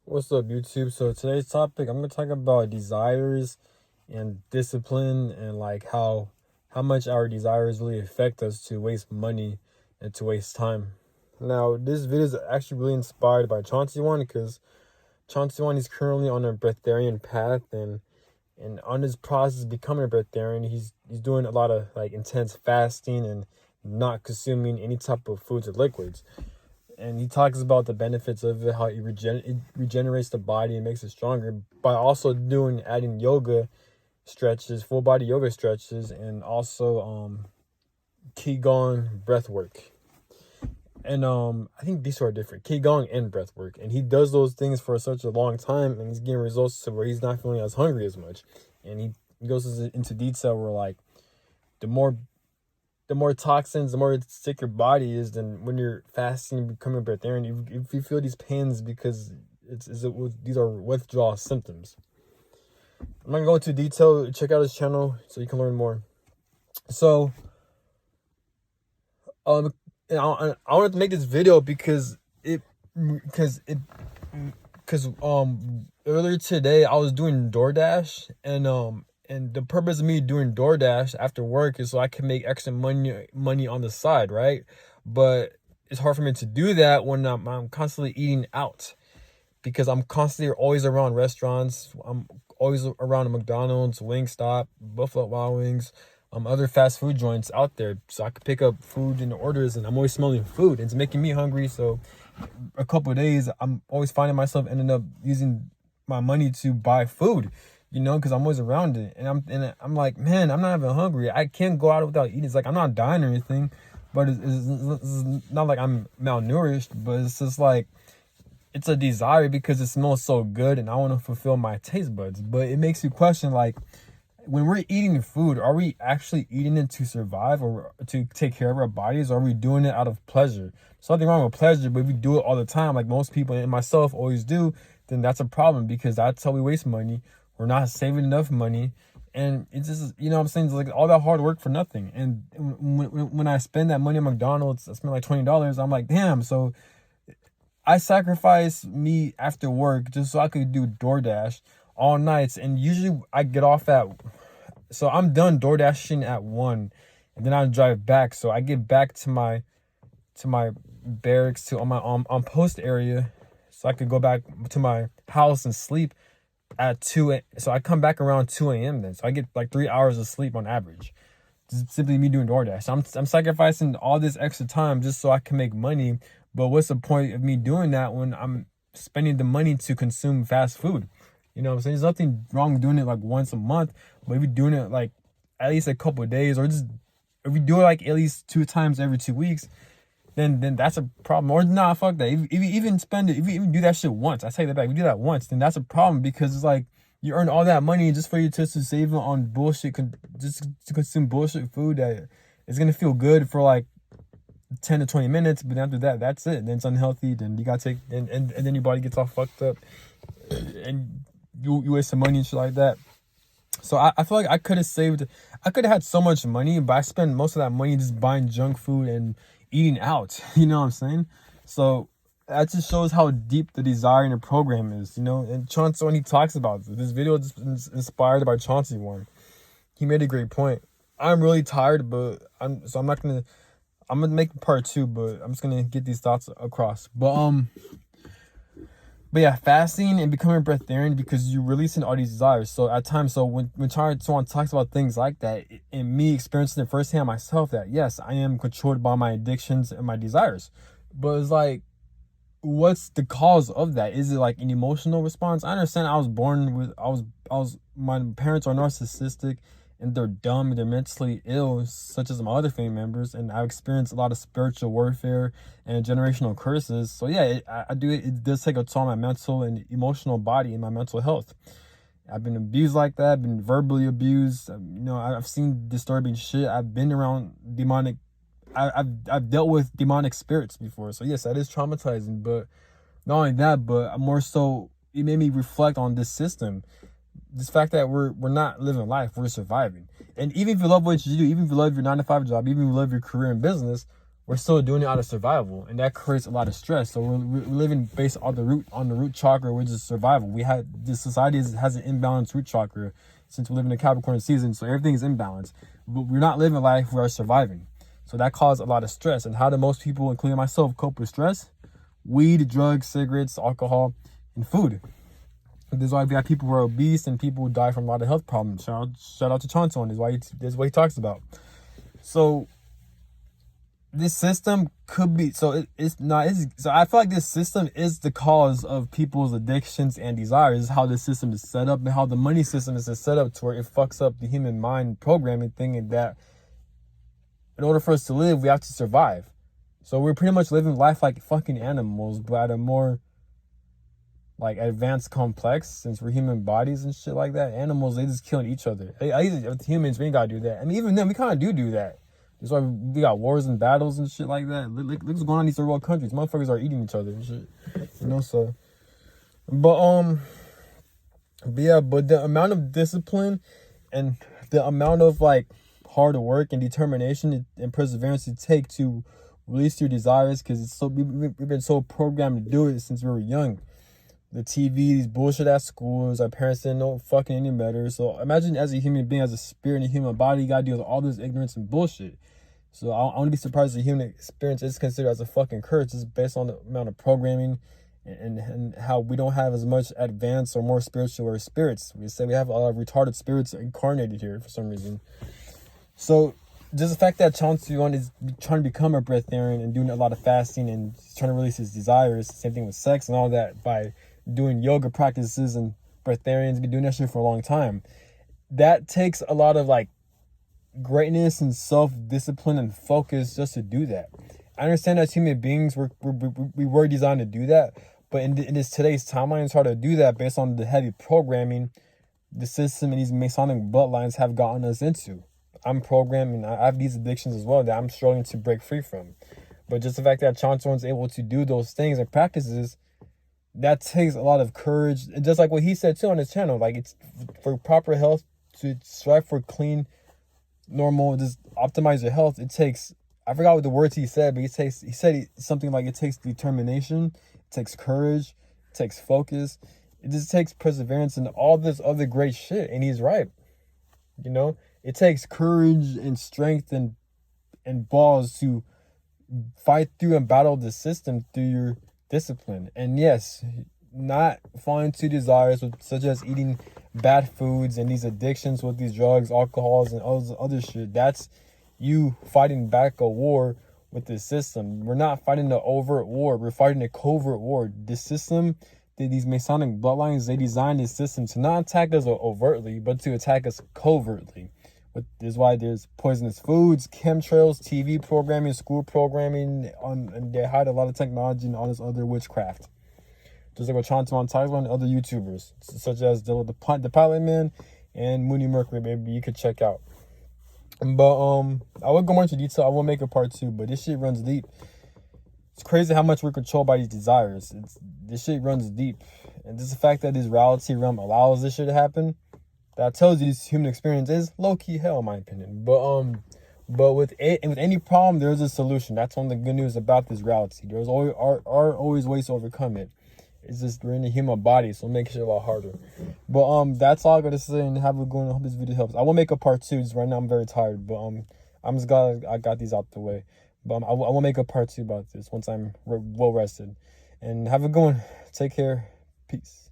What's up, YouTube? So today's topic, I'm gonna talk about desires and discipline and like how much our desires really affect us to waste money and to waste time. Now, this video is actually really inspired by Chauncey One because Chauncey One is currently on a breatharian path and on his process of becoming a breatharian, he's doing a lot of like intense fasting and not consuming any type of foods or liquids, and he talks about the benefits of it, how it regenerates the body and makes it stronger by also adding yoga stretches, full body yoga stretches, and also qigong breath work. And I think these two are different, qigong and breath work. And he does those things for such a long time, and he's getting results to where he's not feeling as hungry as much. And he goes into detail where like the more toxins, the more sick your body is, then when you're fasting, becoming a breatharian, if you feel these pains because these are withdrawal symptoms. I'm not gonna go into detail. Check out his channel so you can learn more. So, and I wanted to make this video because earlier today I was doing DoorDash, and the purpose of me doing DoorDash after work is so I can make extra money on the side, right? But it's hard for me to do that when I'm constantly eating out because I'm constantly always around restaurants. I'm always around McDonald's, Wingstop, Buffalo Wild Wings, other fast food joints out there. So I could pick up food in the orders, and I'm always smelling food. It's making me hungry. So a couple of days, I'm always finding myself ending up using my money to buy food, because I'm always around it. And I'm like, man, I'm not even hungry. I can't go out without eating. It's like I'm not dying or anything, but it's not like I'm malnourished. But it's just like it's a desire because it smells so good, and I want to fulfill my taste buds. But it makes you question, like, when we're eating food, are we actually eating it to survive or to take care of our bodies? Or are we doing it out of pleasure? There's nothing wrong with pleasure, but if we do it all the time, like most people and myself always do, then that's a problem because that's how we waste money. We're not saving enough money. And it's just, what I'm saying? It's like all that hard work for nothing. And when I spend that money at McDonald's, I spend like $20, I'm like, damn. So I sacrifice me after work just so I could do DoorDash all nights. And usually I get off so I'm done door dashing at 1, and then I drive back. So I get back to my barracks, to on my on post area, so I could go back to my house and sleep at 2. So I come back around 2 a.m. then. So I get like 3 hours of sleep on average. Just simply me doing DoorDash. So I'm sacrificing all this extra time just so I can make money. But what's the point of me doing that when I'm spending the money to consume fast food? You know what I'm saying? There's nothing wrong with doing it like once a month, but if you're doing it like at least a couple of days, or just if you do it like at least 2 times every 2 weeks, then that's a problem. Or nah, fuck that. If you even spend it, if you even do that shit once, I take that back. If you do that once, then that's a problem because it's like you earn all that money just for you to save it on bullshit, just to consume bullshit food that is gonna feel good for like 10 to 20 minutes, but after that, that's it. Then it's unhealthy. Then you gotta take and then your body gets all fucked up, and you waste some money and shit like that. So I feel like I could have had so much money, but I spent most of that money just buying junk food and eating out. You know what I'm saying? So that just shows how deep the desire in the program is, And Chauncey, when he talks about this video is inspired by Chauncey One. He made a great point. I'm really tired, but I'm gonna make part 2, but I'm just gonna get these thoughts across. But yeah, fasting and becoming a breatharian because you're releasing all these desires. So at times, when someone talks about things like that, and me experiencing it firsthand myself, that yes, I am controlled by my addictions and my desires. But it's like, what's the cause of that? Is it like an emotional response? I understand my parents are narcissistic and they're dumb and they're mentally ill, such as my other family members, and I've experienced a lot of spiritual warfare and generational curses. So yeah, it does take a toll on my mental and emotional body and my mental health. I've been abused like that. I've been verbally abused. I've seen disturbing shit. I've been around demonic. I've dealt with demonic spirits before. So yes, that is traumatizing. But not only that, but more so, it made me reflect on this system. This fact that we're not living life, we're surviving. And even if you love what you do, even if you love your 9 to 5 job, even if you love your career in business, we're still doing it out of survival, and that creates a lot of stress. So we're living based on the root chakra, which is survival. This society has an imbalanced root chakra since we live in the Capricorn season, so everything is imbalanced. But we're not living life; we are surviving. So that caused a lot of stress. And how do most people, including myself, cope with stress? Weed, drugs, cigarettes, alcohol, and food. This is why we got people who are obese and people who die from a lot of health problems. Shout out to Chonson. This is what he talks about. So this system could be, it's not, so I feel like this system is the cause of people's addictions and desires. This is how the system is set up, and how the money system is set up to where it fucks up the human mind programming thing, and that in order for us to live, we have to survive. So we're pretty much living life like fucking animals, but at a more like advanced complex, since we're human bodies and shit like that. Animals, they just killing each other. Humans, we ain't gotta do that. I mean, even then, we kind of do that. That's why we got wars and battles and shit like that. Look what's going on in these third world countries. Motherfuckers are eating each other and shit. You know, so. But yeah, but the amount of discipline and the amount of like hard work and determination and perseverance it take to release your desires, because it's so we've been so programmed to do it since we were young. The TV, these bullshit ass schools, our parents didn't know fucking any better. So imagine, as a human being, as a spirit in a human body, you gotta deal with all this ignorance and bullshit. So I wouldn't be surprised if the human experience is considered as a fucking curse, just based on the amount of programming and how we don't have as much advanced or more spiritual spirits. We say we have a lot of retarded spirits incarnated here for some reason. So just the fact that Chauncey is trying to become a breatharian and doing a lot of fasting and trying to release his desires, same thing with sex and all that, by doing yoga practices, and breatharians been doing that shit for a long time. That takes a lot of like greatness and self-discipline and focus just to do that. I understand that as human beings, we were designed to do that, but in this today's timeline, it's hard to do that based on the heavy programming the system and these Masonic bloodlines have gotten us into. I'm programmed, and I have these addictions as well that I'm struggling to break free from. But just the fact that Chonson able to do those things and practices, that takes a lot of courage. And just like what he said too on his channel, like, it's for proper health, to strive for clean, normal, just optimize your health. It takes, I forgot what the words he said, but he said something like, it takes determination, it takes courage, it takes focus, it just takes perseverance and all this other great shit. And he's right. You know, it takes courage and strength and balls to fight through and battle the system through your discipline. And yes, not falling to desires such as eating bad foods and these addictions with these drugs, alcohols, and all this other shit. That's you fighting back a war with the system. We're not fighting an overt war. We're fighting a covert war. The system, these Masonic bloodlines, they designed this system to not attack us overtly, but to attack us covertly. But this is why there's poisonous foods, chemtrails, TV programming, school programming, and they hide a lot of technology and all this other witchcraft. Just like what Chonton talks about and other YouTubers, such as the Pilot Man and Mooney Mercury, maybe you could check out. But I would go more into detail. I will make a part 2, but this shit runs deep. It's crazy how much we're controlled by these desires. This shit runs deep. And just the fact that this reality realm allows this shit to happen, that tells you this human experience is low-key hell, in my opinion. But with any problem, there's a solution. That's one of the good news about this reality. There's always ways to overcome it. It's just we're in a human body, so it makes it a lot harder. But that's all I gotta say, and have a good one. I hope this video helps. I will make a part 2. Just right now I'm very tired, but I'm just glad I got these out the way. But I will make a part 2 about this once I'm well rested. And have a good one. Take care. Peace.